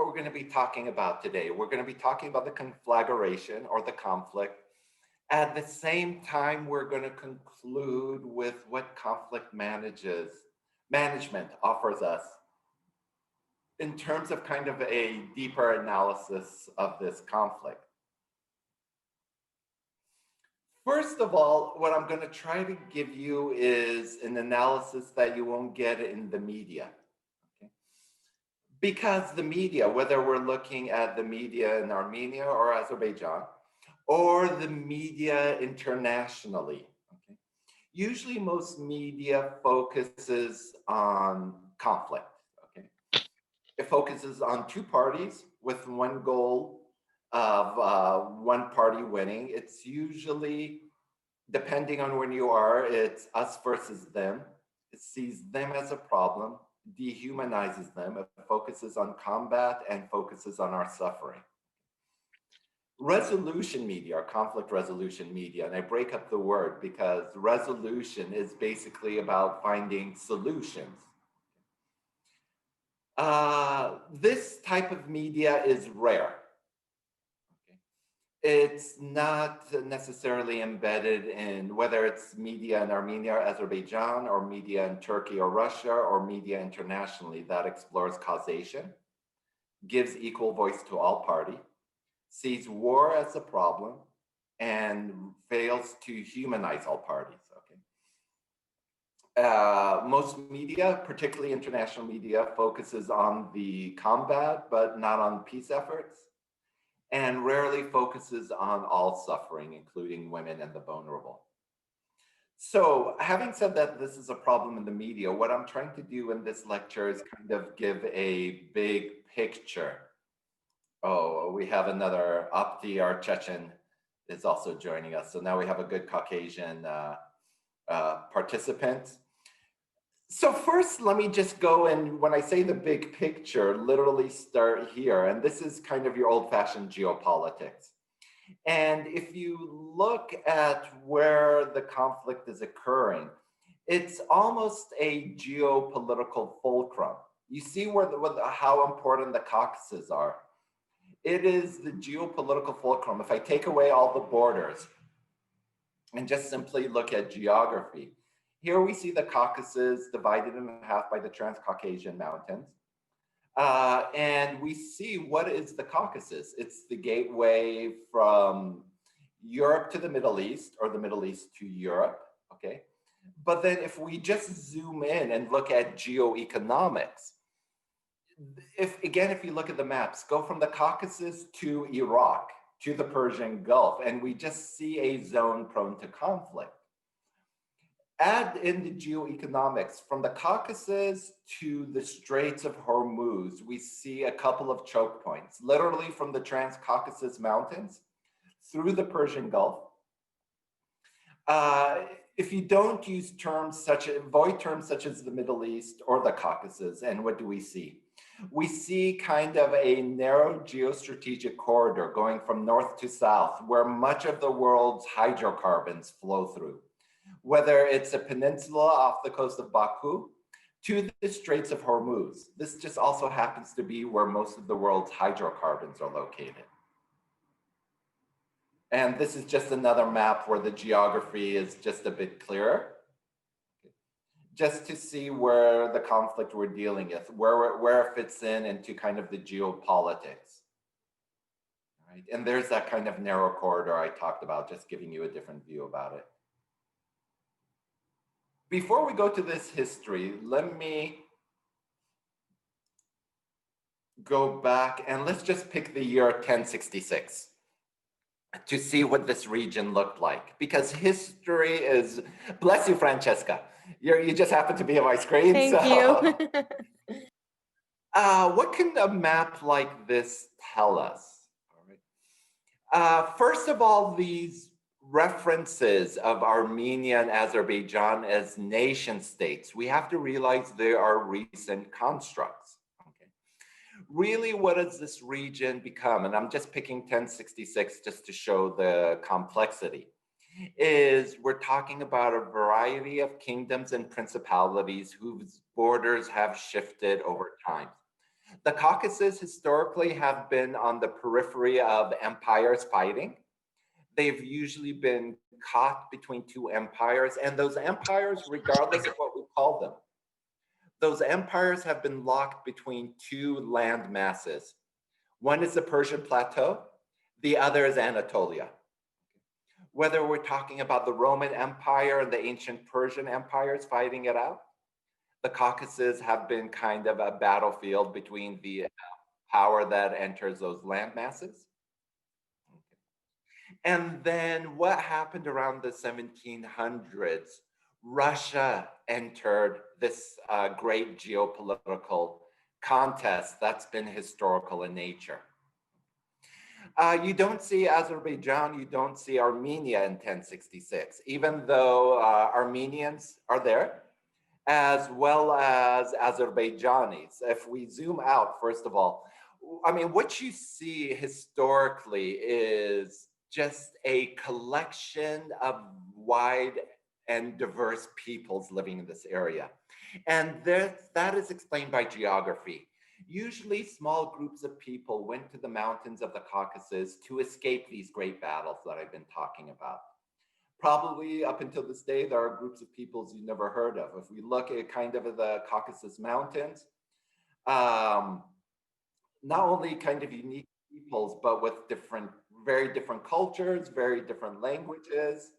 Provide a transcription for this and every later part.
we're going to be talking about today. We're going to be talking about the conflagration or the conflict. At the same time, we're going to conclude with what conflict management offers us in terms of kind of a deeper analysis of this conflict. First of all, what I'm going to try to give you is an analysis that you won't get in the media. Okay? Because the media, whether we're looking at the media in Armenia or Azerbaijan, or the media internationally, okay? Usually most media focuses on conflict. Okay? It focuses on two parties with one goal of one party winning. It's usually, depending on when you are, it's us versus them. It sees them as a problem, dehumanizes them. It focuses on combat and focuses on our suffering. Resolution media or conflict resolution media, and I break up the word because resolution is basically about finding solutions. This type of media is rare. It's not necessarily embedded in whether it's media in Armenia or Azerbaijan, or media in Turkey or Russia, or media internationally that explores causation, gives equal voice to all parties, sees war as a problem, and fails to humanize all parties. Okay. Most media, particularly international media, focuses on the combat, but not on peace efforts, and rarely focuses on all suffering, including women and the vulnerable. So having said that this is a problem in the media, what I'm trying to do in this lecture is kind of give a big picture. Oh, we have another Apti, our Chechen, is also joining us. So now we have a good Caucasian participant. So first, let me just go, and when I say the big picture, literally start here. And this is kind of your old-fashioned geopolitics. And if you look at where the conflict is occurring, it's almost a geopolitical fulcrum. You see how important the Caucasus are. It is the geopolitical fulcrum. If I take away all the borders and just simply look at geography, here we see the Caucasus divided in half by the Transcaucasian Mountains. And we see what is the Caucasus. It's the gateway from Europe to the Middle East, or the Middle East to Europe, okay? But then if we just zoom in and look at geoeconomics, if you look at the maps, go from the Caucasus to Iraq, to the Persian Gulf, and we just see a zone prone to conflict. Add in the geoeconomics, from the Caucasus to the Straits of Hormuz, we see a couple of choke points, literally from the Trans-Caucasus Mountains through the Persian Gulf. If you don't use avoid terms such as the Middle East or the Caucasus, and what do we see? We see kind of a narrow geostrategic corridor going from north to south, where much of the world's hydrocarbons flow through. Whether it's a peninsula off the coast of Baku to the Straits of Hormuz. This just also happens to be where most of the world's hydrocarbons are located. And this is just another map where the geography is just a bit clearer, just to see where the conflict we're dealing with, where it fits into kind of the geopolitics. Right? And there's that kind of narrow corridor I talked about, just giving you a different view about it. Before we go to this history, let me go back and let's just pick the year 1066 to see what this region looked like. Because history is, bless you, Francesca. You just happen to be on my screen. Thank you. What can a map like this tell us? All right. First of all, these references of Armenia and Azerbaijan as nation states, we have to realize they are recent constructs. Okay. Really, what does this region become? And I'm just picking 1066 just to show the complexity. Is we're talking about a variety of kingdoms and principalities whose borders have shifted over time. The Caucasus historically have been on the periphery of empires fighting. They've usually been caught between two empires, and those empires, regardless of what we call them, those empires have been locked between two land masses. One is the Persian plateau, the other is Anatolia. Whether we're talking about the Roman Empire and the ancient Persian empires fighting it out, the Caucasus have been kind of a battlefield between the power that enters those land masses. And then what happened around the 1700s? Russia entered this great geopolitical contest that's been historical in nature. You don't see Azerbaijan, you don't see Armenia in 1066, even though Armenians are there, as well as Azerbaijanis. If we zoom out, first of all, I mean, what you see historically is just a collection of wide and diverse peoples living in this area. And that is explained by geography. Usually small groups of people went to the mountains of the Caucasus to escape these great battles that I've been talking about. Probably up until this day, there are groups of peoples you never heard of. If we look at kind of the Caucasus Mountains, not only kind of unique peoples, but with very different cultures, very different languages.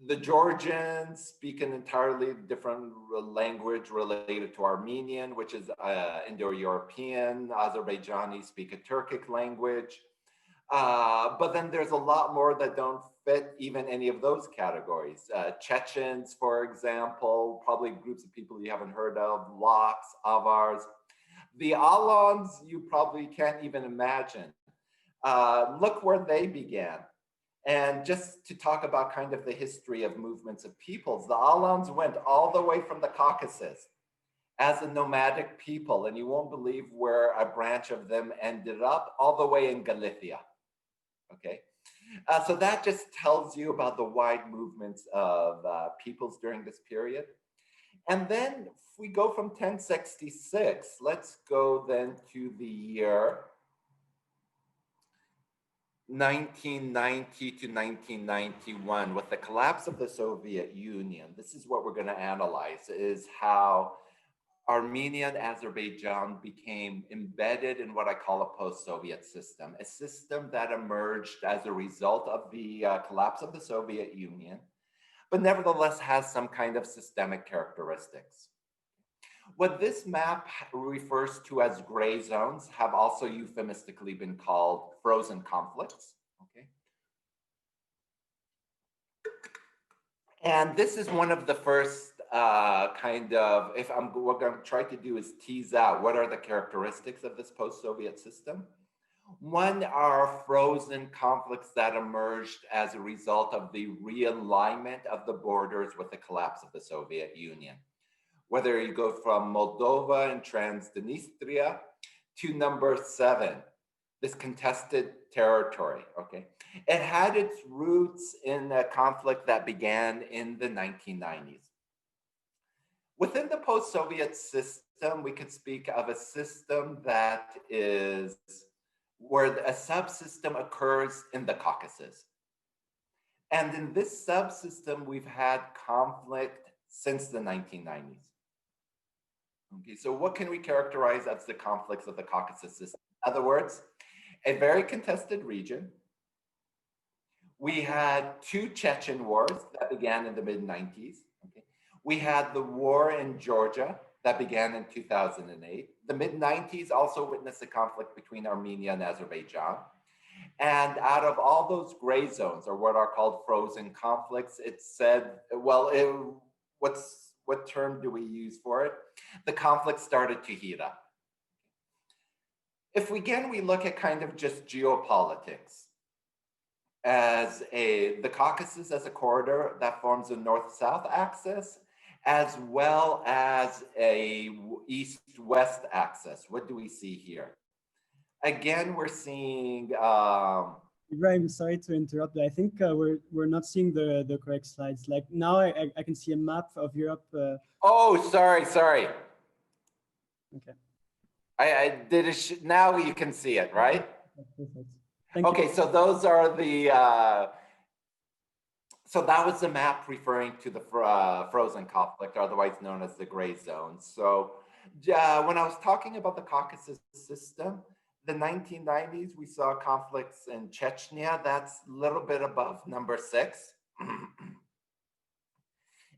The Georgians speak an entirely different language related to Armenian, which is Indo-European. Azerbaijanis speak a Turkic language. But then there's a lot more that don't fit even any of those categories. Chechens, for example, probably groups of people you haven't heard of, Laks, Avars. The Alans, you probably can't even imagine. Look where they began. And just to talk about kind of the history of movements of peoples, the Alans went all the way from the Caucasus as a nomadic people, and you won't believe where a branch of them ended up, all the way in Galicia. Okay, so that just tells you about the wide movements of peoples during this period. And then if we go from 1066, let's go then to the year 1990 to 1991, with the collapse of the Soviet Union. This is what we're going to analyze, is how Armenia and Azerbaijan became embedded in what I call a post-Soviet system, a system that emerged as a result of the collapse of the Soviet Union, but nevertheless has some kind of systemic characteristics. What this map refers to as gray zones have also euphemistically been called frozen conflicts. Okay. And this is one of the first kind of, what I'm going to try to do is tease out what are the characteristics of this post-Soviet system. One are frozen conflicts that emerged as a result of the realignment of the borders with the collapse of the Soviet Union. Whether you go from Moldova and Transnistria to number 7, this contested territory, okay? It had its roots in a conflict that began in the 1990s. Within the post-Soviet system, we could speak of a system that is where a subsystem occurs in the Caucasus. And in this subsystem, we've had conflict since the 1990s. Okay, so what can we characterize as the conflicts of the Caucasus system? In other words, a very contested region. We had 2 Chechen wars that began in the mid-90s. Okay. We had the war in Georgia that began in 2008. The mid-90s also witnessed a conflict between Armenia and Azerbaijan. And out of all those gray zones, or what are called frozen conflicts, it said, well, what term do we use for it? The conflict started to heat up. If we look at kind of just geopolitics as the Caucasus as a corridor that forms a north-south axis, as well as a east-west axis. What do we see here? Again, we're seeing Ibrahim, sorry to interrupt, but I think we're not seeing the correct slides. Like now I can see a map of Europe. Oh, sorry. Okay. I did it. Now you can see it, right? Perfect. Thank you. Okay, so those are the, so that was the map referring to the frozen conflict, otherwise known as the gray zone. So when I was talking about the Caucasus system, the 1990s, we saw conflicts in Chechnya. That's a little bit above number 6.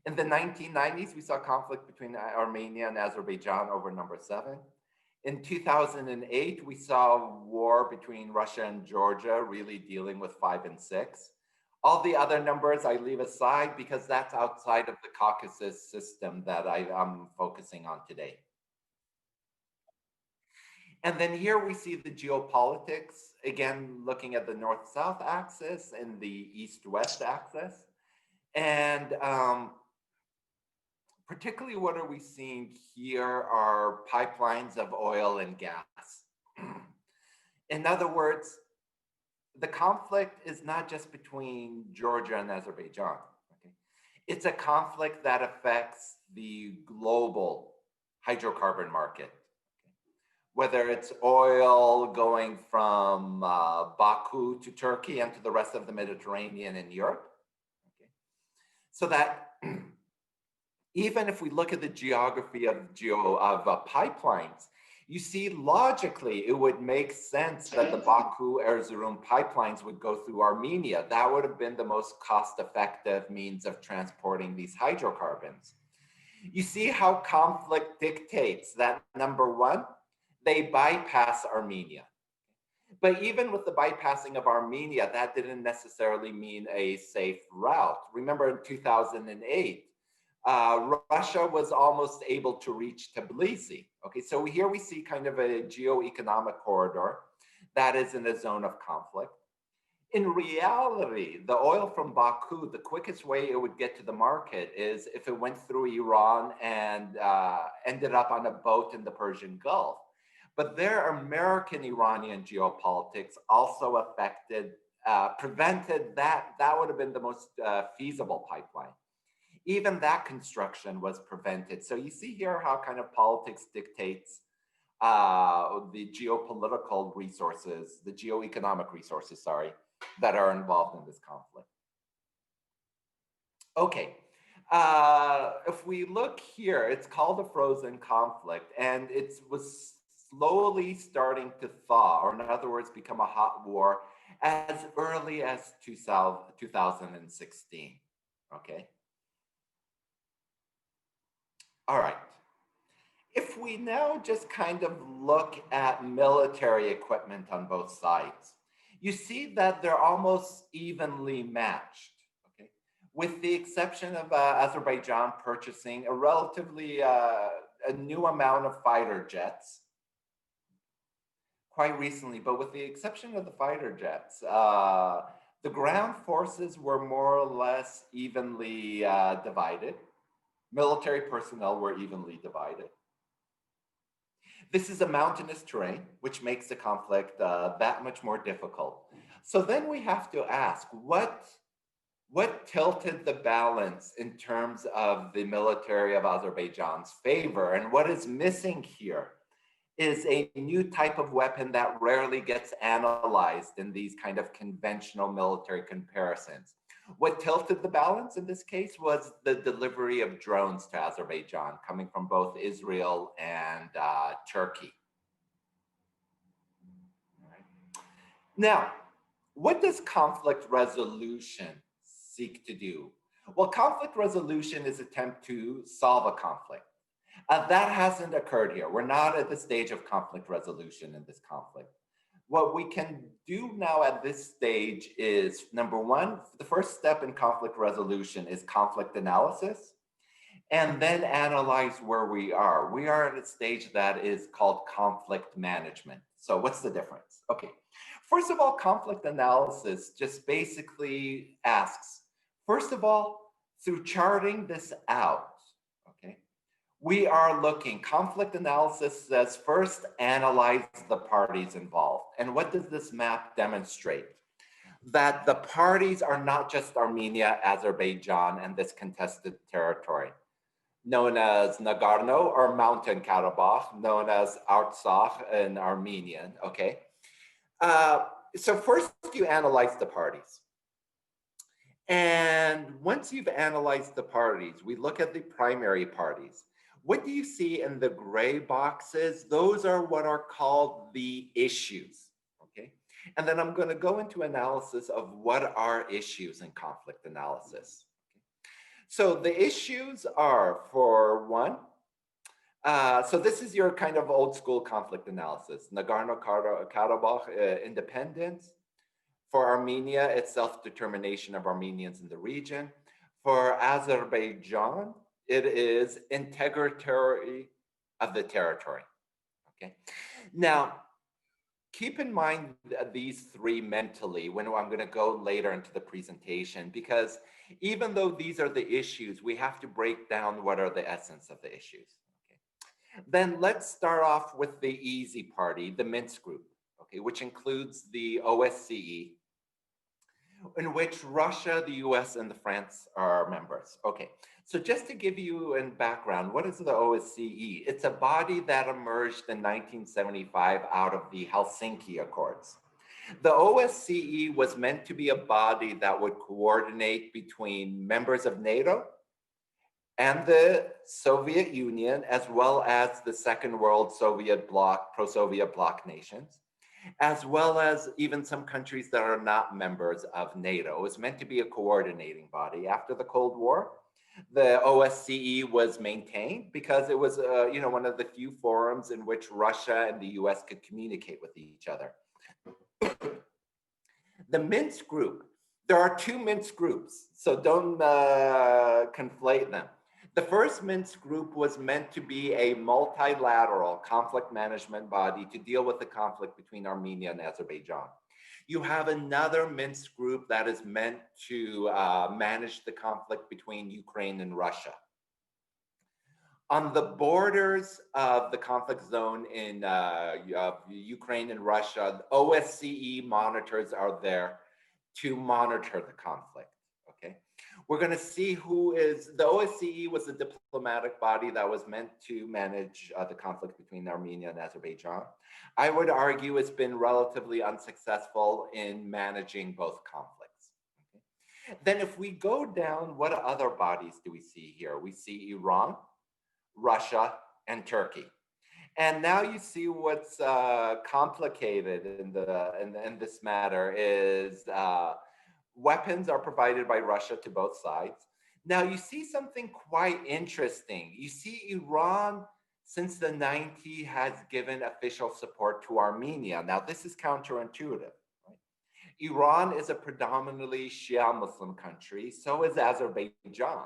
In the 1990s, we saw conflict between Armenia and Azerbaijan over number 7. In 2008, we saw war between Russia and Georgia, really dealing with 5 and 6. All the other numbers I leave aside because that's outside of the Caucasus system that I'm focusing on today. And then here we see the geopolitics, again, looking at the north-south axis and the east-west axis. And particularly what are we seeing here are pipelines of oil and gas. In other words, the conflict is not just between Georgia and Azerbaijan. Okay? It's a conflict that affects the global hydrocarbon market. Whether it's oil going from Baku to Turkey and to the rest of the Mediterranean and Europe. Okay. So that even if we look at the geography of pipelines, you see logically it would make sense that the Baku-Erzurum pipelines would go through Armenia. That would have been the most cost-effective means of transporting these hydrocarbons. You see how conflict dictates that, number 1, they bypass Armenia. But even with the bypassing of Armenia, that didn't necessarily mean a safe route. Remember in 2008, Russia was almost able to reach Tbilisi. Okay, so here we see kind of a geoeconomic corridor that is in a zone of conflict. In reality, the oil from Baku, the quickest way it would get to the market is if it went through Iran and ended up on a boat in the Persian Gulf. But their American-Iranian geopolitics also affected, prevented that. That would have been the most feasible pipeline. Even that construction was prevented. So you see here how kind of politics dictates the geopolitical resources, the geoeconomic resources, sorry, that are involved in this conflict. Okay, if we look here, it's called a frozen conflict, and it was slowly starting to thaw, or in other words, become a hot war as early as 2016, okay? All right. If we now just kind of look at military equipment on both sides, you see that they're almost evenly matched, okay? With the exception of Azerbaijan purchasing a relatively a new amount of fighter jets quite recently, but with the exception of the fighter jets, the ground forces were more or less evenly divided. Military personnel were evenly divided. This is a mountainous terrain, which makes the conflict that much more difficult. So then we have to ask, what tilted the balance in terms of the military of Azerbaijan's favor? And what is missing here is a new type of weapon that rarely gets analyzed in these kind of conventional military comparisons. What tilted the balance in this case was the delivery of drones to Azerbaijan, coming from both Israel and Turkey. Right. Now, what does conflict resolution seek to do? Well, conflict resolution is an attempt to solve a conflict. That hasn't occurred here. We're not at the stage of conflict resolution in this conflict. What we can do now at this stage is, number 1, the first step in conflict resolution is conflict analysis, and then analyze where we are. We are at a stage that is called conflict management. So what's the difference? Okay, first of all, conflict analysis just basically asks, first of all, through charting this out, we are looking, conflict analysis says first analyze the parties involved. And what does this map demonstrate? That the parties are not just Armenia, Azerbaijan, and this contested territory. known as Nagorno, or Mountain Karabakh, known as Artsakh in Armenian, okay? So first you analyze the parties. And once you've analyzed the parties, we look at the primary parties. What do you see in the gray boxes? Those are what are called the issues, okay? And then I'm going to go into analysis of what are issues in conflict analysis. So the issues are, for one, so this is your kind of old school conflict analysis. Nagorno-Karabakh independence. For Armenia, it's self-determination of Armenians in the region. For Azerbaijan, it is integrity of the territory, okay? Now, keep in mind these three mentally when I'm going to go later into the presentation, because even though these are the issues, we have to break down what are the essence of the issues. Okay? Then let's start off with the easy party, the Minsk group, okay, which includes the OSCE, in which Russia, the US, and France are members. Okay, so just to give you a background, what is the OSCE? It's a body that emerged in 1975 out of the Helsinki Accords. The OSCE was meant to be a body that would coordinate between members of NATO and the Soviet Union, as well as the Second World Soviet bloc, pro-Soviet bloc nations, as well as even some countries that are not members of NATO. It was meant to be a coordinating body. After the Cold War, the OSCE was maintained because it was one of the few forums in which Russia and the US could communicate with each other. The Minsk group, there are two Minsk groups, so don't conflate them. The first Minsk group was meant to be a multilateral conflict management body to deal with the conflict between Armenia and Azerbaijan. You have another Minsk group that is meant to manage the conflict between Ukraine and Russia. On the borders of the conflict zone in Ukraine and Russia, the OSCE monitors are there to monitor the conflict. We're going to see who is, the OSCE was a diplomatic body that was meant to manage the conflict between Armenia and Azerbaijan. I would argue it's been relatively unsuccessful in managing both conflicts. Okay. Then if we go down, what other bodies do we see here? We see Iran, Russia, and Turkey. And now you see what's complicated in this matter is weapons are provided by Russia to both sides. Now you see something quite interesting. You see Iran since the 90s has given official support to Armenia. Now this is counterintuitive. Right? Iran is a predominantly Shia Muslim country, so is Azerbaijan.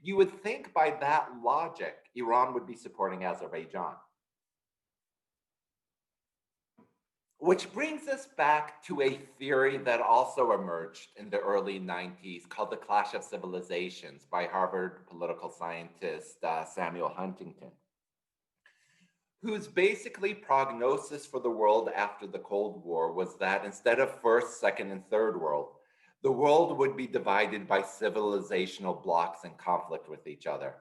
You would think by that logic, Iran would be supporting Azerbaijan. Which brings us back to a theory that also emerged in the early 90s called the Clash of Civilizations by Harvard political scientist Samuel Huntington, whose basically prognosis for the world after the Cold War was that instead of first, second, and third world, the world would be divided by civilizational blocks in conflict with each other.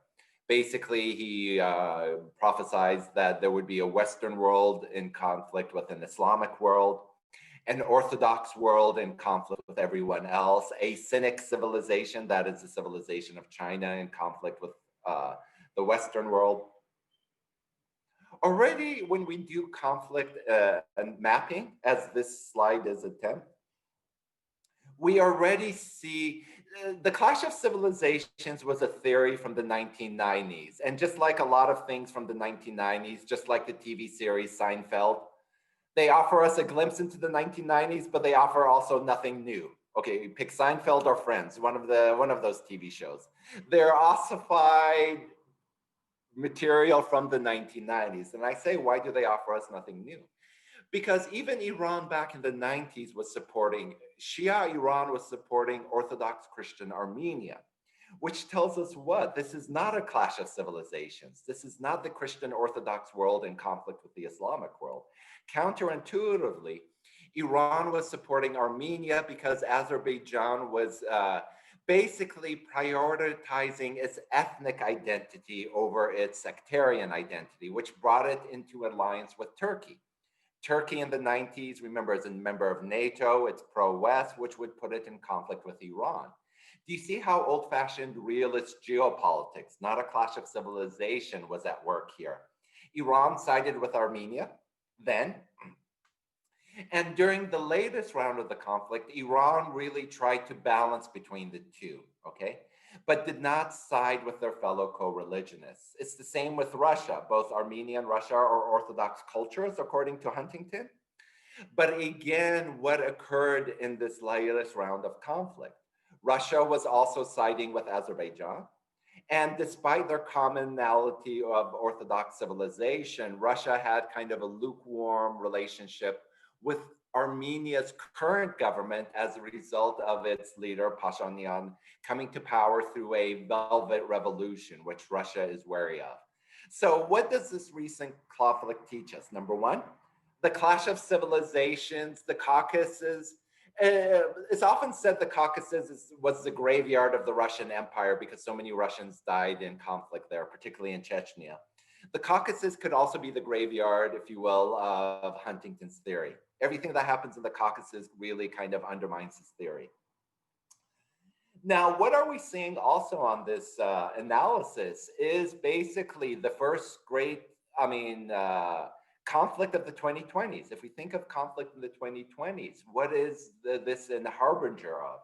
Basically, he prophesied that there would be a Western world in conflict with an Islamic world, an Orthodox world in conflict with everyone else, a Cynic civilization, that is the civilization of China, in conflict with the Western world. Already when we do conflict and mapping, as this slide is attempt, we already see the Clash of Civilizations was a theory from the 1990s. And just like a lot of things from the 1990s, just like the TV series Seinfeld, they offer us a glimpse into the 1990s, but they offer also nothing new. Okay, pick Seinfeld or Friends, one of those TV shows. They're ossified material from the 1990s. And I say, why do they offer us nothing new? Because even Iran back in the 90s was supporting, Shia Iran was supporting Orthodox Christian Armenia, which tells us what? This is not a clash of civilizations. This is not the Christian Orthodox world in conflict with the Islamic world. Counterintuitively, Iran was supporting Armenia because Azerbaijan was basically prioritizing its ethnic identity over its sectarian identity, which brought it into alliance with Turkey. Turkey in the 90s, remember, is a member of NATO, it's pro-West, which would put it in conflict with Iran. Do you see how old-fashioned realist geopolitics, not a clash of civilization, was at work here? Iran sided with Armenia then, and during the latest round of the conflict, Iran really tried to balance between the two, okay? But did not side with their fellow co-religionists. It's the same with Russia. Both Armenia and Russia are Orthodox cultures, according to Huntington. But again, what occurred in this latest round of conflict? Russia was also siding with Azerbaijan. And despite their commonality of Orthodox civilization, Russia had kind of a lukewarm relationship with Armenia's current government as a result of its leader, Pashinyan, coming to power through a velvet revolution, which Russia is wary of. So what does this recent conflict teach us? Number one, the clash of civilizations, the Caucasus. It's often said the Caucasus was the graveyard of the Russian Empire because so many Russians died in conflict there, particularly in Chechnya. The Caucasus could also be the graveyard, if you will, of Huntington's theory. Everything that happens in the Caucasus really kind of undermines his theory. Now, what are we seeing also on this analysis is basically the first great, conflict of the 2020s. If we think of conflict in the 2020s, what is this in the harbinger of?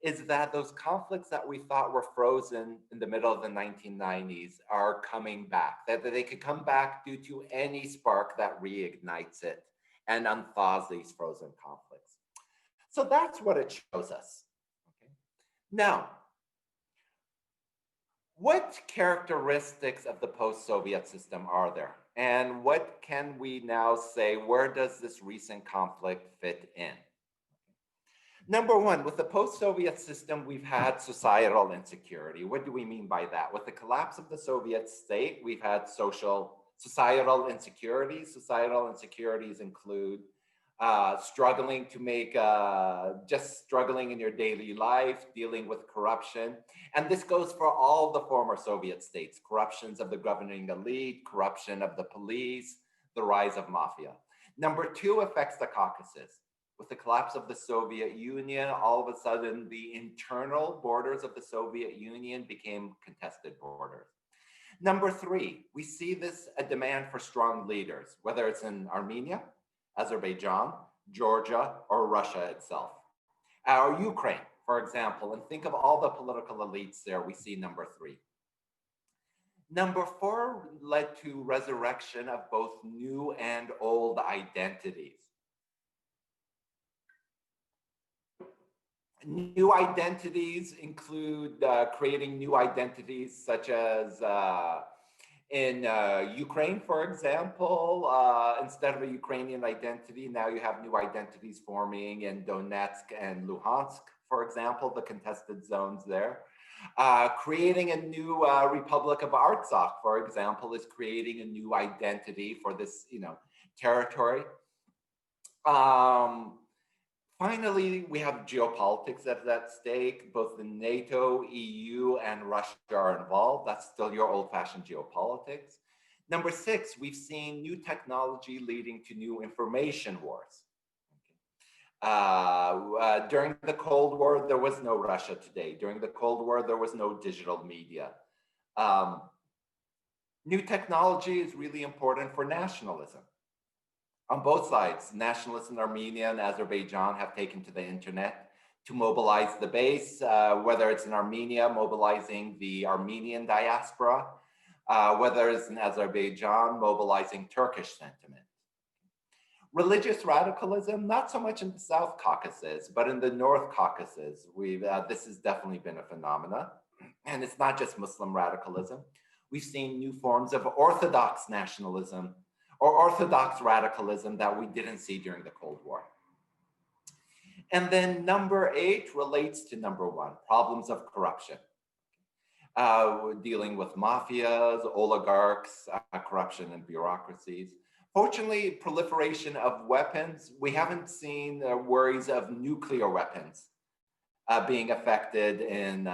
Is that those conflicts that we thought were frozen in the middle of the 1990s are coming back, that they could come back due to any spark that reignites it and unthaws these frozen conflicts. So that's what it shows us. Okay. Now, what characteristics of the post-Soviet system are there? And what can we now say, where does this recent conflict fit in? Number one, with the post-Soviet system, we've had societal insecurity. What do we mean by that? With the collapse of the Soviet state, we've had societal insecurities. Societal insecurities include struggling to make, just struggling in your daily life, dealing with corruption. And this goes for all the former Soviet states, corruptions of the governing elite, corruption of the police, the rise of mafia. Number two affects the Caucasus. With the collapse of the Soviet Union, all of a sudden the internal borders of the Soviet Union became contested borders. Number three, we see this a demand for strong leaders, whether it's in Armenia, Azerbaijan, Georgia, or Russia itself. Or Ukraine, for example, and think of all the political elites there, we see number three. Number four led to resurrection of both new and old identities. New identities include creating new identities such as in Ukraine, for example, instead of a Ukrainian identity, now you have new identities forming in Donetsk and Luhansk, for example, the contested zones there. Creating a new Republic of Artsakh, for example, is creating a new identity for this, territory. Finally, we have geopolitics at stake. Both the NATO, EU, and Russia are involved. That's still your old-fashioned geopolitics. Number six, we've seen new technology leading to new information wars. During the Cold War, there was no Russia Today. During the Cold War, there was no digital media. New technology is really important for nationalism. On both sides, nationalists in Armenia and Azerbaijan have taken to the internet to mobilize the base, whether it's in Armenia, mobilizing the Armenian diaspora, whether it's in Azerbaijan, mobilizing Turkish sentiment. Religious radicalism, not so much in the South Caucasus, but in the North Caucasus, this has definitely been a phenomena. And it's not just Muslim radicalism. We've seen new forms of Orthodox nationalism or Orthodox radicalism that we didn't see during the Cold War. And then number eight relates to number one, problems of corruption. We're dealing with mafias, oligarchs, corruption and bureaucracies. Fortunately, proliferation of weapons, we haven't seen worries of nuclear weapons being affected in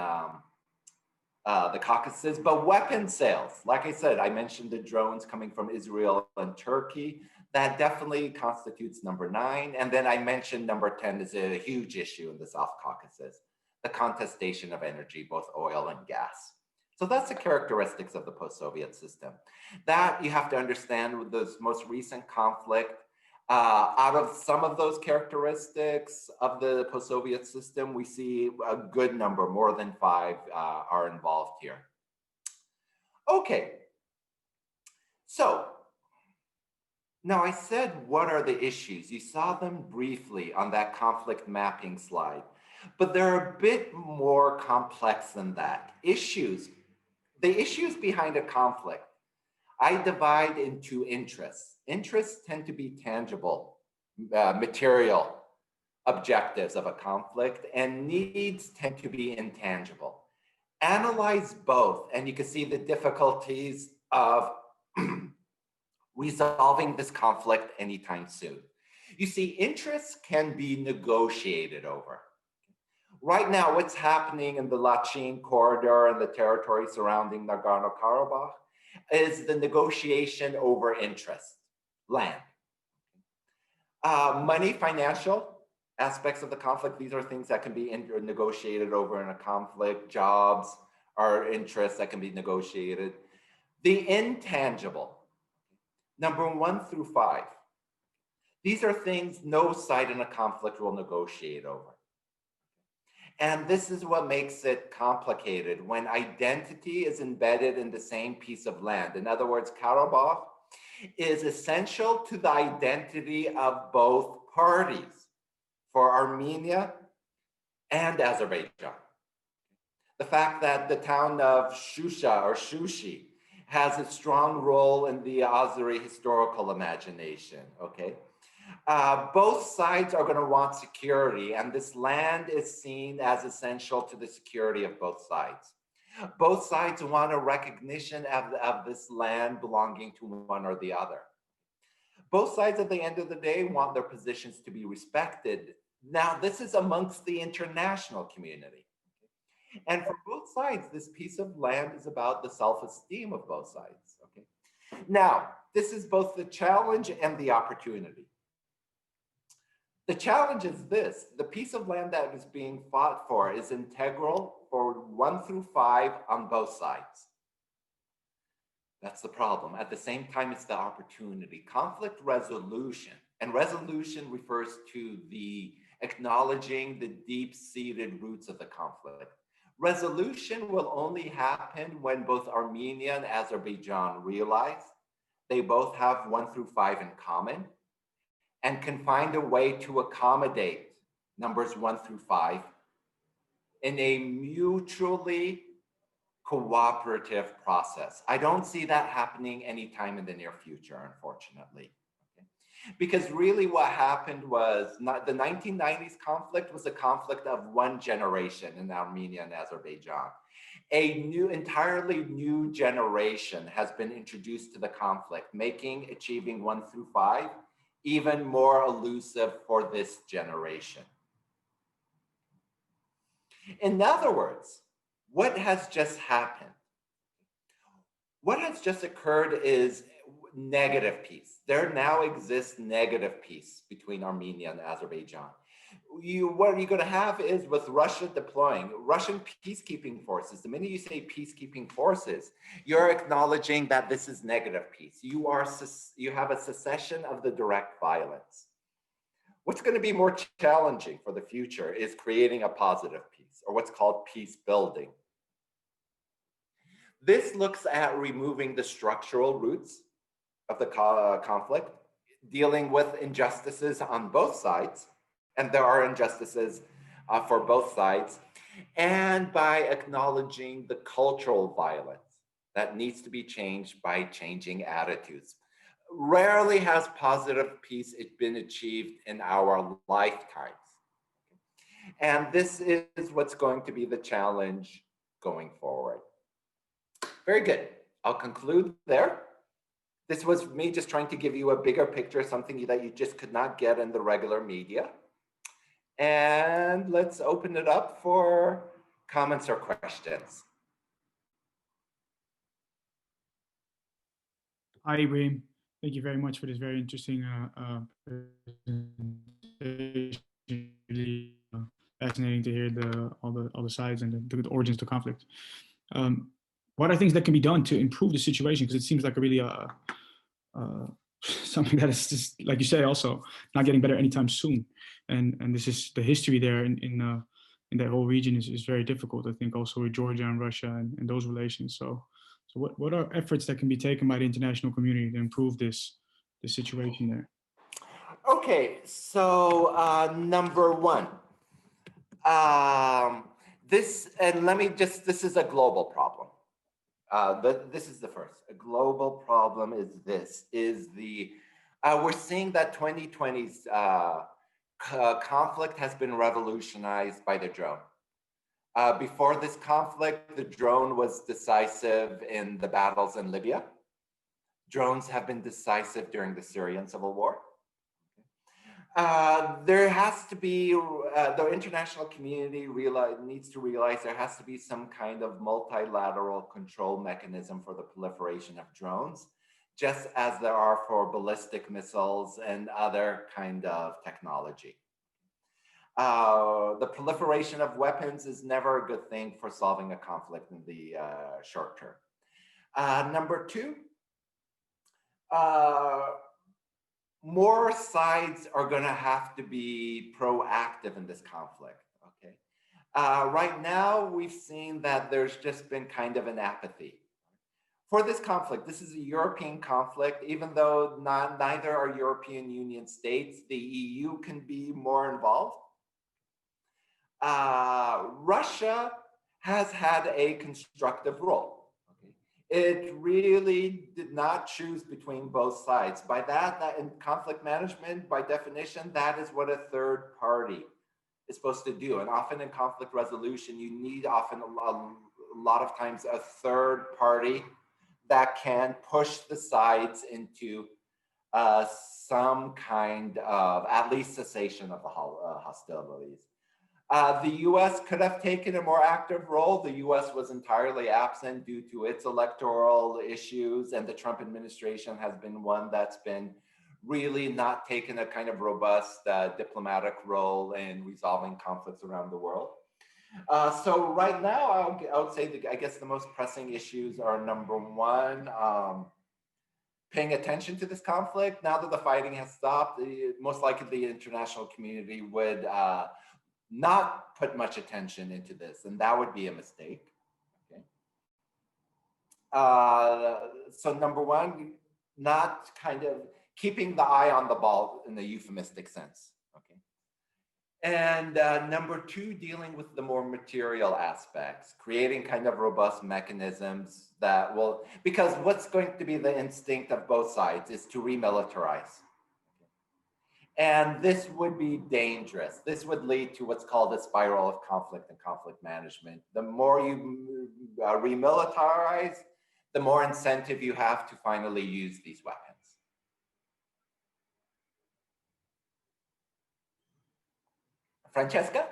the Caucasus, but weapon sales, like I said, I mentioned the drones coming from Israel and Turkey. That definitely constitutes number 9. And then I mentioned number 10 is a huge issue in the South Caucasus, the contestation of energy, both oil and gas. So that's the characteristics of the post-Soviet system. That you have to understand with this most recent conflict. Out of some of those characteristics of the post-Soviet system, we see a good number, more than 5 are involved here. Okay, so now I said, what are the issues? You saw them briefly on that conflict mapping slide, but they're a bit more complex than that. The issues behind a conflict, I divide into interests. Interests tend to be tangible, material objectives of a conflict, and needs tend to be intangible. Analyze both, and you can see the difficulties of resolving this conflict anytime soon. You see, interests can be negotiated over. Right now, what's happening in the Lachin corridor and the territory surrounding Nagorno-Karabakh is the negotiation over interest, land. Money, financial aspects of the conflict, these are things that can be negotiated over in a conflict. Jobs are interests that can be negotiated. The intangible, number 1 through 5. These are things no side in a conflict will negotiate over. And this is what makes it complicated when identity is embedded in the same piece of land. In other words, Karabakh is essential to the identity of both parties, for Armenia and Azerbaijan. The fact that the town of Shusha or Shushi has a strong role in the Azeri historical imagination, okay? Both sides are going to want security, and this land is seen as essential to the security of both sides. Both sides want a recognition of this land belonging to one or the other. Both sides at the end of the day want their positions to be respected. Now, this is amongst the international community. And for both sides, this piece of land is about the self-esteem of both sides, okay? Now, this is both the challenge and the opportunity. The challenge is this: the piece of land that is being fought for is integral for 1 through 5 on both sides. That's the problem. At the same time, it's the opportunity. Conflict resolution, and resolution refers to the acknowledging the deep-seated roots of the conflict. Resolution will only happen when both Armenia and Azerbaijan realize they both have 1 through 5 in common, and can find a way to accommodate numbers 1 through 5 in a mutually cooperative process. I don't see that happening anytime in the near future, unfortunately. Okay? Because really what happened was, the 1990s conflict was a conflict of 1 generation in Armenia and Azerbaijan. Entirely new generation has been introduced to the conflict, making achieving 1 through 5 even more elusive for this generation. In other words, what has just happened? What has just occurred is negative peace. There now exists negative peace between Armenia and Azerbaijan. What you're going to have is, with Russia deploying Russian peacekeeping forces, the minute you say peacekeeping forces, you're acknowledging that this is negative peace. You have a cessation of the direct violence. What's going to be more challenging for the future is creating a positive peace, or what's called peace building. This looks at removing the structural roots of the conflict, dealing with injustices on both sides, and there are injustices for both sides, and by acknowledging the cultural violence that needs to be changed by changing attitudes. Rarely has positive peace been achieved in our lifetimes. And this is what's going to be the challenge going forward. Very good. I'll conclude there. This was me just trying to give you a bigger picture, something that you just could not get in the regular media. And let's open it up for comments or questions. Hi, Ibrahim. Thank you very much for this very interesting presentation. Really fascinating to hear all the sides and the origins of the conflict. What are things that can be done to improve the situation? Because it seems like a really something that is just, like you say, also not getting better anytime soon. And this is the history there in that whole region is very difficult. I think also with Georgia and Russia and those relations. So what are efforts that can be taken by the international community to improve this situation there? Okay, so number one, this is a global problem. This is the first. A global problem is this, we're seeing that 2020's conflict has been revolutionized by the drone. Before this conflict, the drone was decisive in the battles in Libya. Drones have been decisive during the Syrian civil war. There has to be, the international community needs to realize there has to be some kind of multilateral control mechanism for the proliferation of drones, just as there are for ballistic missiles and other kind of technology. The proliferation of weapons is never a good thing for solving a conflict in the short term. Number two, more sides are going to have to be proactive in this conflict, okay? Right now, we've seen that there's just been kind of an apathy. For this conflict, this is a European conflict, even though neither are European Union states, the EU can be more involved. Russia has had a constructive role. It really did not choose between both sides. By that in conflict management, by definition, that is what a third party is supposed to do. And often in conflict resolution, you need often a lot of times a third party that can push the sides into some kind of at least cessation of the hostilities. The US could have taken a more active role. The US was entirely absent due to its electoral issues, and the Trump administration has been one that's been really not taken a kind of robust diplomatic role in resolving conflicts around the world. So right now, I would say I guess the most pressing issues are number one, paying attention to this conflict. Now that the fighting has stopped, most likely the international community would not put much attention into this, and that would be a mistake. Okay. So number one, not kind of keeping the eye on the ball in the euphemistic sense. Okay. And number two, dealing with the more material aspects, creating kind of robust mechanisms that will, because what's going to be the instinct of both sides is to remilitarize. And this would be dangerous. This would lead to what's called a spiral of conflict and conflict management. The more you remilitarize, the more incentive you have to finally use these weapons. Francesca?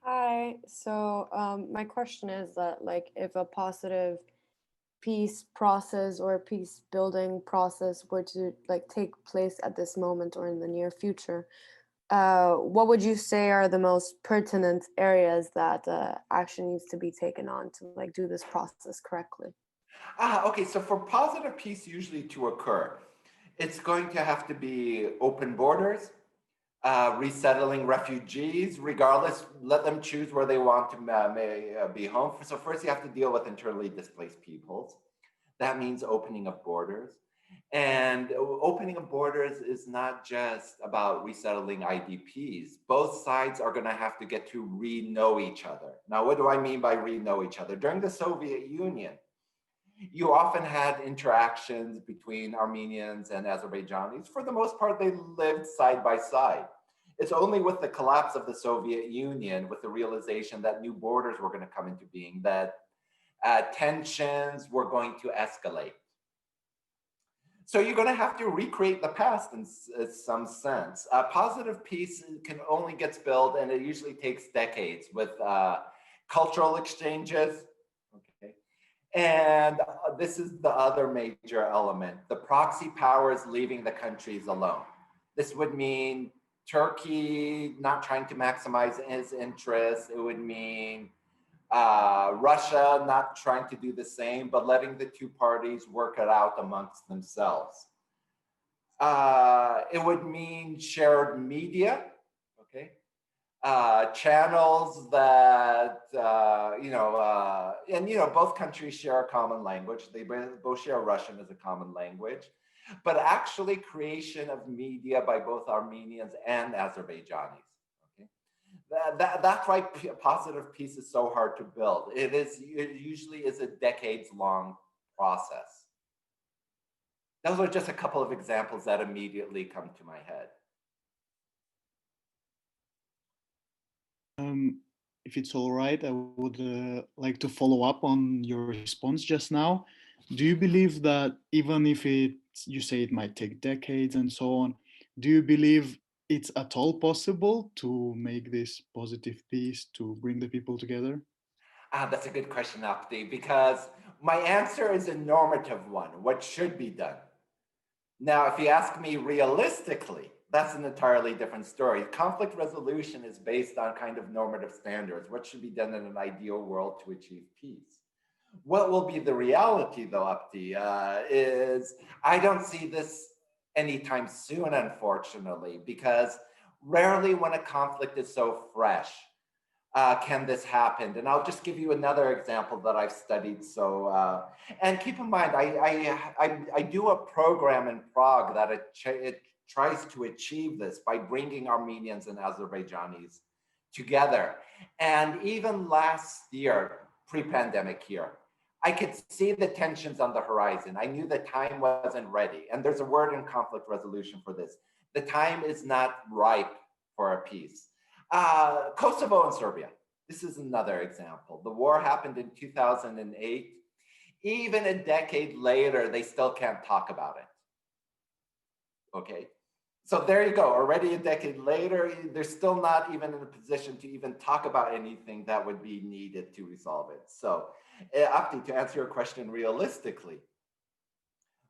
Hi. So my question is that, like, if a positive peace process or a peace building process were to like take place at this moment or in the near future, what would you say are the most pertinent areas that action needs to be taken on to like do this process correctly? Okay, so for positive peace usually to occur, it's going to have to be open borders, resettling refugees, regardless, let them choose where they want to be home. So first you have to deal with internally displaced peoples. That means opening of borders. And opening of borders is not just about resettling IDPs. Both sides are gonna have to get to re-know each other. Now, what do I mean by re-know each other? During the Soviet Union, you often had interactions between Armenians and Azerbaijanis. For the most part, they lived side by side. It's only with the collapse of the Soviet Union, with the realization that new borders were going to come into being, that tensions were going to escalate. So you're going to have to recreate the past in some sense. Positive peace can only get built, and it usually takes decades with cultural exchanges. Okay, and this is the other major element: the proxy powers leaving the countries alone. This would mean Turkey not trying to maximize its interests. It would mean Russia not trying to do the same, but letting the two parties work it out amongst themselves. It would mean shared media, okay? Channels that, both countries share a common language. They both share Russian as a common language, but actually creation of media by both Armenians and Azerbaijanis. That's why positive peace is so hard to build. It usually is a decades-long process. Those are just a couple of examples that immediately come to my head. If it's all right, I would like to follow up on your response just now. Do you believe that even if you say it might take decades and so on, do you believe it's at all possible to make this positive peace, to bring the people together? That's a good question, Apti, because my answer is a normative one, what should be done. Now, if you ask me realistically, that's an entirely different story. Conflict resolution is based on kind of normative standards, what should be done in an ideal world to achieve peace. What will be the reality, though, Apti, is I don't see this anytime soon, unfortunately, because rarely when a conflict is so fresh can this happen. And I'll just give you another example that I've studied. So, and keep in mind, I do a program in Prague that it tries to achieve this by bringing Armenians and Azerbaijanis together. And even last year, pre-pandemic year, I could see the tensions on the horizon. I knew the time wasn't ready. And there's a word in conflict resolution for this. The time is not ripe for a peace. Kosovo and Serbia. This is another example. The war happened in 2008. Even a decade later, they still can't talk about it. Okay. So there you go. Already a decade later, they're still not even in a position to even talk about anything that would be needed to resolve it. So, Apti, to answer your question realistically,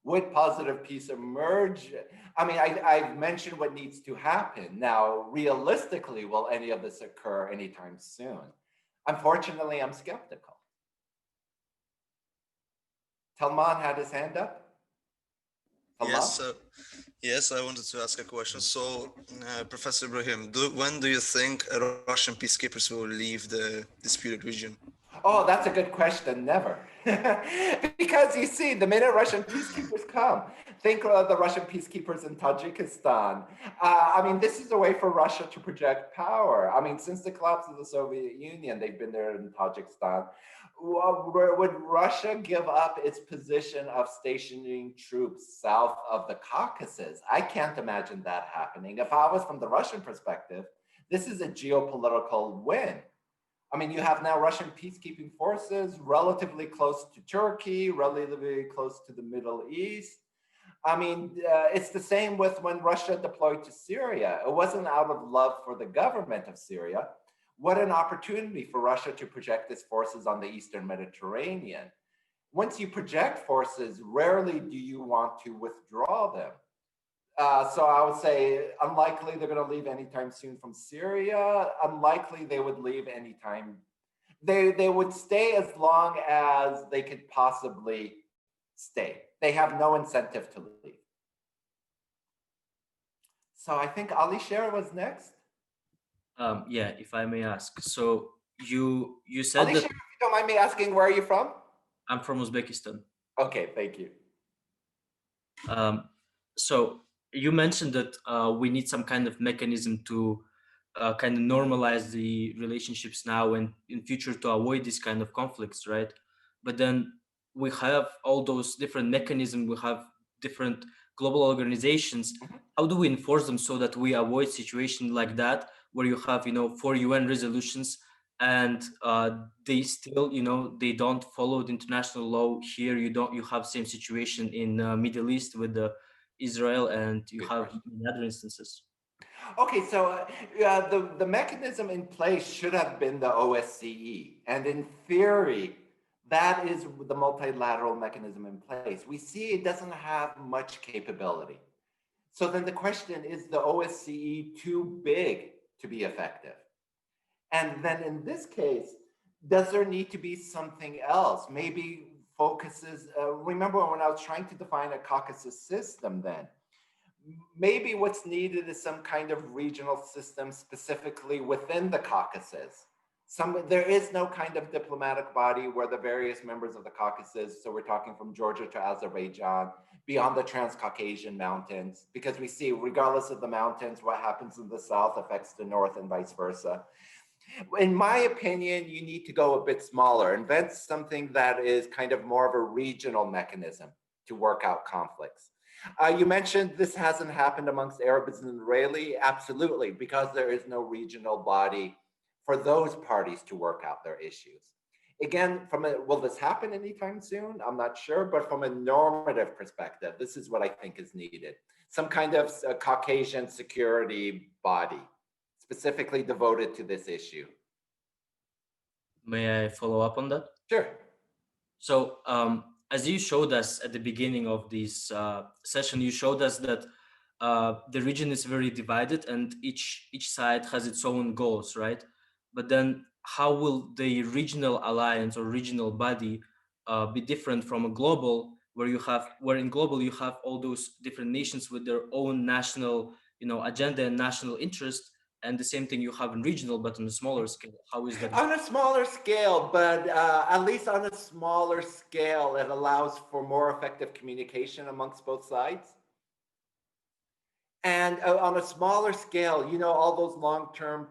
would positive peace emerge? I mean, I've mentioned what needs to happen. Now, realistically, will any of this occur anytime soon? Unfortunately, I'm skeptical. Talman had his hand up. Talman? Yes, I wanted to ask a question. So, Professor Ibrahim, when do you think Russian peacekeepers will leave the disputed region? Oh, that's a good question. Never. Because you see, the minute Russian peacekeepers come, think of the Russian peacekeepers in Tajikistan. I mean, this is a way for Russia to project power. I mean, since the collapse of the Soviet Union, they've been there in Tajikistan. Would Russia give up its position of stationing troops south of the Caucasus? I can't imagine that happening. If I was from the Russian perspective, this is a geopolitical win. I mean, you have now Russian peacekeeping forces relatively close to Turkey, relatively close to the Middle East. I mean, it's the same with when Russia deployed to Syria. It wasn't out of love for the government of Syria. What an opportunity for Russia to project its forces on the Eastern Mediterranean. Once you project forces, rarely do you want to withdraw them. So I would say unlikely they're going to leave anytime soon from Syria. Unlikely they would leave anytime. They would stay as long as they could possibly stay. They have no incentive to leave. So I think Alisher was next. Yeah, if I may ask. So you said Alisher, that. if you don't mind me asking, where are you from? I'm from Uzbekistan. Okay, thank you. So you mentioned that we need some kind of mechanism to kind of normalize the relationships now and in future to avoid this kind of conflicts, right? But then we have all those different mechanisms. We have different global organizations. How do we enforce them so that we avoid situations like that, where you have, 4 UN resolutions and they still, they don't follow the international law. Here you have same situation in Middle East with the Israel, and you Good have question. in other instances. Okay, so the mechanism in place should have been the OSCE. And in theory, that is the multilateral mechanism in place. We see it doesn't have much capability. So then the question is the OSCE too big to be effective? And then in this case, does there need to be something else? Maybe focuses, remember when I was trying to define a Caucasus system then, maybe what's needed is some kind of regional system specifically within the Caucasus. There is no kind of diplomatic body where the various members of the Caucasus, so we're talking from Georgia to Azerbaijan, beyond the Transcaucasian mountains, because we see regardless of the mountains, what happens in the south affects the north and vice versa. In my opinion, you need to go a bit smaller, invent something that is kind of more of a regional mechanism to work out conflicts. You mentioned this hasn't happened amongst Arabs and Israeli. Absolutely, because there is no regional body for those parties to work out their issues. Again, will this happen anytime soon? I'm not sure, but from a normative perspective, this is what I think is needed. Some kind of Caucasian security body specifically devoted to this issue. May I follow up on that? Sure. So, as you showed us at the beginning of this session, you showed us that the region is very divided, and each side has its own goals, right? But then, how will the regional alliance or regional body be different from a global, where in global you have all those different nations with their own national, agenda and national interest, and the same thing you have in regional, but on a smaller scale. How is that? On a smaller scale, but at least on a smaller scale, it allows for more effective communication amongst both sides. And on a smaller scale, all those long-term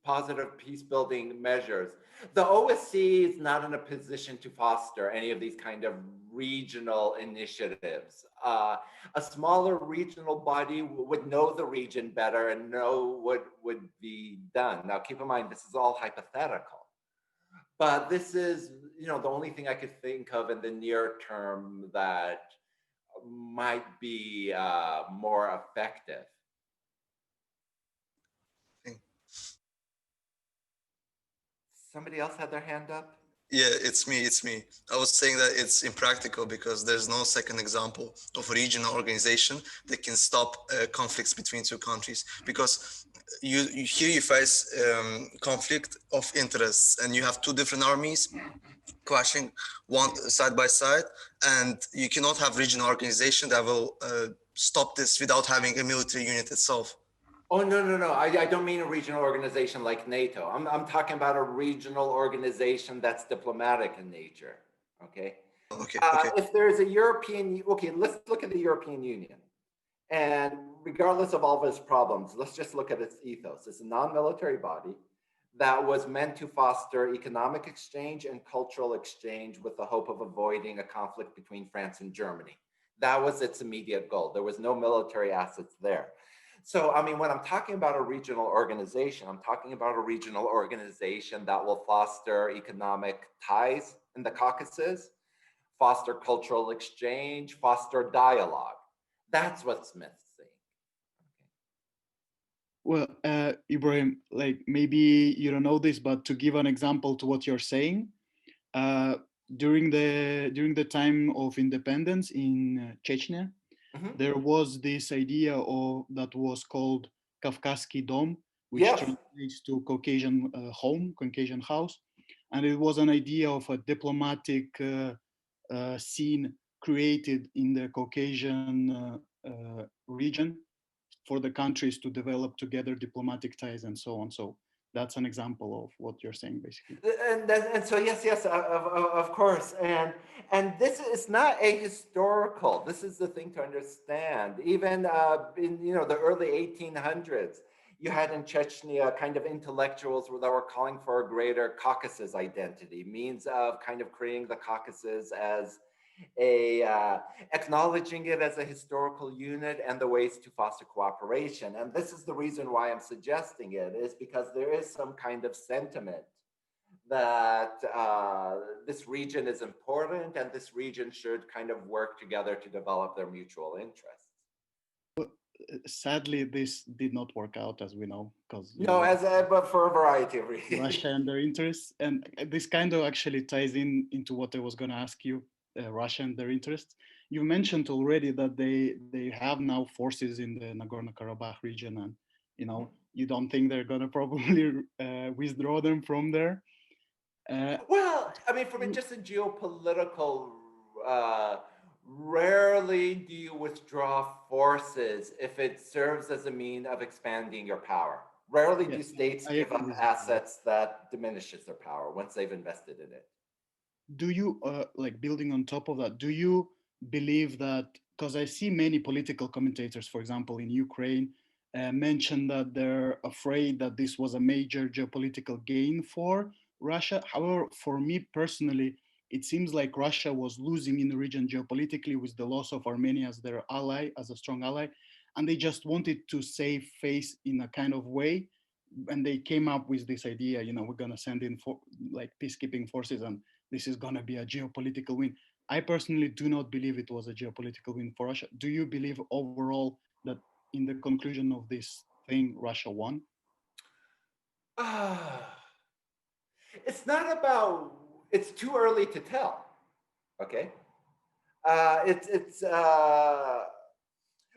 positive peace building measures. The OSCE is not in a position to foster any of these kind of regional initiatives. A smaller regional body would know the region better and know what would be done. Now, keep in mind, this is all hypothetical. But this is, the only thing I could think of in the near term that might be more effective. Somebody else had their hand up? Yeah, it's me. I was saying that it's impractical because there's no second example of a regional organization that can stop conflicts between two countries. Because you face conflict of interests, and you have two different armies clashing one side by side, and you cannot have regional organization that will stop this without having a military unit itself. Oh, no. I don't mean a regional organization like NATO. I'm talking about a regional organization that's diplomatic in nature, okay? Okay. If there's a let's look at the European Union. And regardless of all of its problems, let's just look at its ethos. It's a non-military body that was meant to foster economic exchange and cultural exchange with the hope of avoiding a conflict between France and Germany. That was its immediate goal. There was no military assets there. So, when I'm talking about a regional organization, I'm talking about a regional organization that will foster economic ties in the Caucasus, foster cultural exchange, foster dialogue. That's what Smith's saying. Well, Ibrahim, like maybe you don't know this, but to give an example to what you're saying, during the time of independence in Chechnya, there was this idea that was called Kavkazский dom, which translates to Caucasian home, Caucasian house, and it was an idea of a diplomatic scene created in the Caucasian region for the countries to develop together diplomatic ties and so on. So that's an example of what you're saying, basically. And so yes, of course. And this is not ahistorical. This is the thing to understand. Even in the early 1800s, you had in Chechnya kind of intellectuals that were calling for a greater Caucasus identity, means of kind of creating the Caucasus as acknowledging it as a historical unit and the ways to foster cooperation. And this is the reason why I'm suggesting it, is because there is some kind of sentiment that this region is important and this region should kind of work together to develop their mutual interests. Sadly, this did not work out, as we know, because No, but for a variety of reasons. Russia and their interests, and this kind of actually ties into what I was going to ask you. Russia and their interests. You mentioned already that they have now forces in the Nagorno-Karabakh region, and you don't think they're going to probably withdraw them from there. Well, I mean, from just a geopolitical, rarely do you withdraw forces if it serves as a mean of expanding your power. Rarely do states give up assets that diminishes their power once they've invested in it. Do you, like building on top of that, do you believe that, because I see many political commentators, for example, in Ukraine, mention that they're afraid that this was a major geopolitical gain for Russia. However, for me personally, it seems like Russia was losing in the region geopolitically with the loss of Armenia as their ally, as a strong ally, and they just wanted to save face in a kind of way. And they came up with this idea, we're going to send in like peacekeeping forces, and this is going to be a geopolitical win. I personally do not believe it was a geopolitical win for Russia. Do you believe overall that in the conclusion of this thing, Russia won? It's not about, it's too early to tell, okay?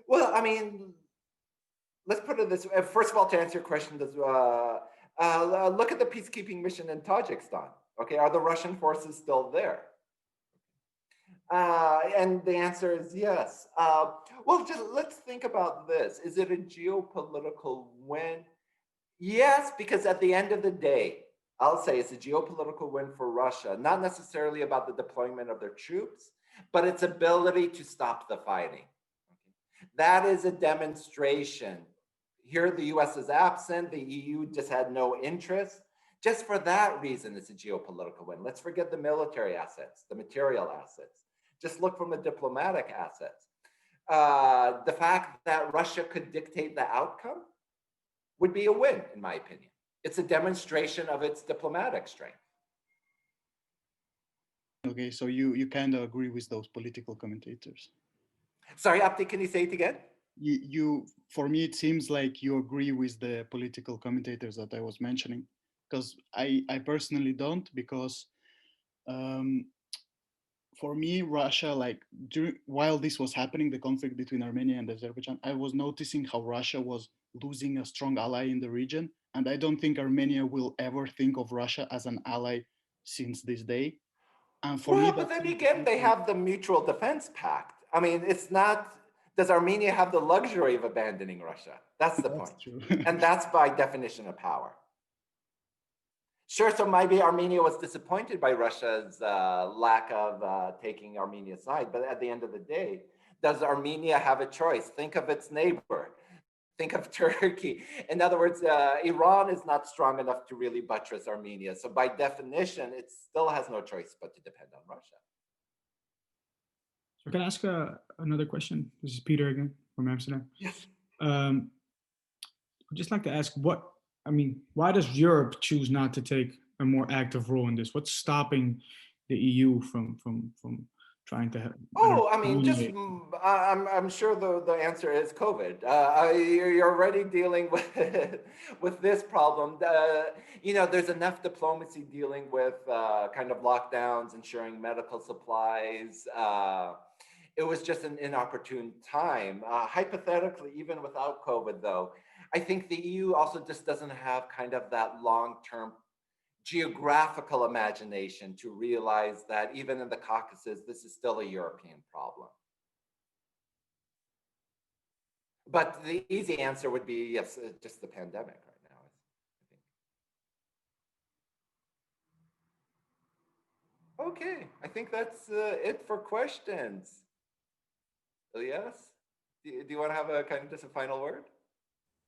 Well, I mean, let's put it this way. First of all, to answer your question, look at the peacekeeping mission in Tajikistan. Okay, are the Russian forces still there? And the answer is yes. Well, let's think about this. Is it a geopolitical win? Yes, because at the end of the day, I'll say it's a geopolitical win for Russia, not necessarily about the deployment of their troops, but its ability to stop the fighting. That is a demonstration. Here, the US is absent, the EU just had no interest. Just for that reason, it's a geopolitical win. Let's forget the military assets, the material assets. Just look from the diplomatic assets. The fact that Russia could dictate the outcome would be a win, in my opinion. It's a demonstration of its diplomatic strength. Okay, so you kind of agree with those political commentators. Sorry, Abdi, can you say it again? For me, it seems like you agree with the political commentators that I was mentioning, because I personally don't, because for me, Russia, like while this was happening, the conflict between Armenia and Azerbaijan, I was noticing how Russia was losing a strong ally in the region. And I don't think Armenia will ever think of Russia as an ally since this day. And for me, but then again, they have the Mutual Defense Pact. I mean, it's not, does Armenia have the luxury of abandoning Russia? That's the point. True. And that's by definition of power. Sure, so maybe Armenia was disappointed by Russia's lack of taking Armenia's side, but at the end of the day, does Armenia have a choice? Think of its neighbor. Think of Turkey. In other words, Iran is not strong enough to really buttress Armenia. So by definition, it still has no choice but to depend on Russia. So can I ask another question? This is Peter again from Amsterdam. Yes. I'd just like to ask why does Europe choose not to take a more active role in this? What's stopping the EU from trying to? I'm sure the answer is COVID. You're already dealing with this problem. There's enough diplomacy dealing with kind of lockdowns, ensuring medical supplies. It was just an inopportune time. Hypothetically, even without COVID, though, I think the EU also just doesn't have kind of that long-term geographical imagination to realize that even in the Caucasus, this is still a European problem. But the easy answer would be yes, just the pandemic right now, I think. Okay, I think that's it for questions. Elias, do you want to have just a final word?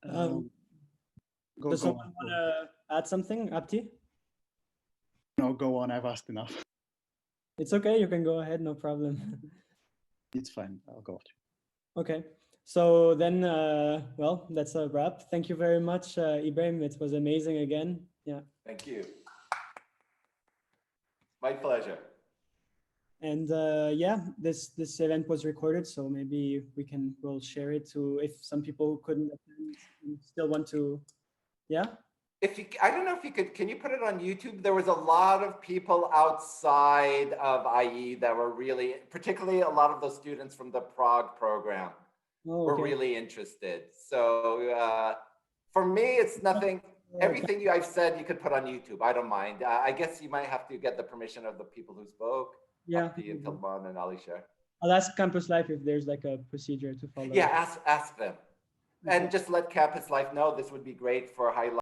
Does someone want to add something, Abdi? No, go on. I've asked enough. It's okay. You can go ahead. No problem. It's fine. I'll go. Okay. So then, well, that's a wrap. Thank you very much, Ibrahim. It was amazing again. Yeah. Thank you. My pleasure. And yeah, this event was recorded, so maybe we'll share it to, if some people couldn't attend and still want to, yeah. If you, I don't know if you could, can you put it on YouTube? There was a lot of people outside of IE that were really, particularly a lot of those students from the Prague program were really interested. So for me, it's nothing, everything I've said you could put on YouTube. I don't mind. I guess you might have to get the permission of the people who spoke. Yeah. Tilman and Alisher. I'll ask Campus Life if there's like a procedure to follow. Yeah, ask them. And just let Campus Life know this would be great for highlighting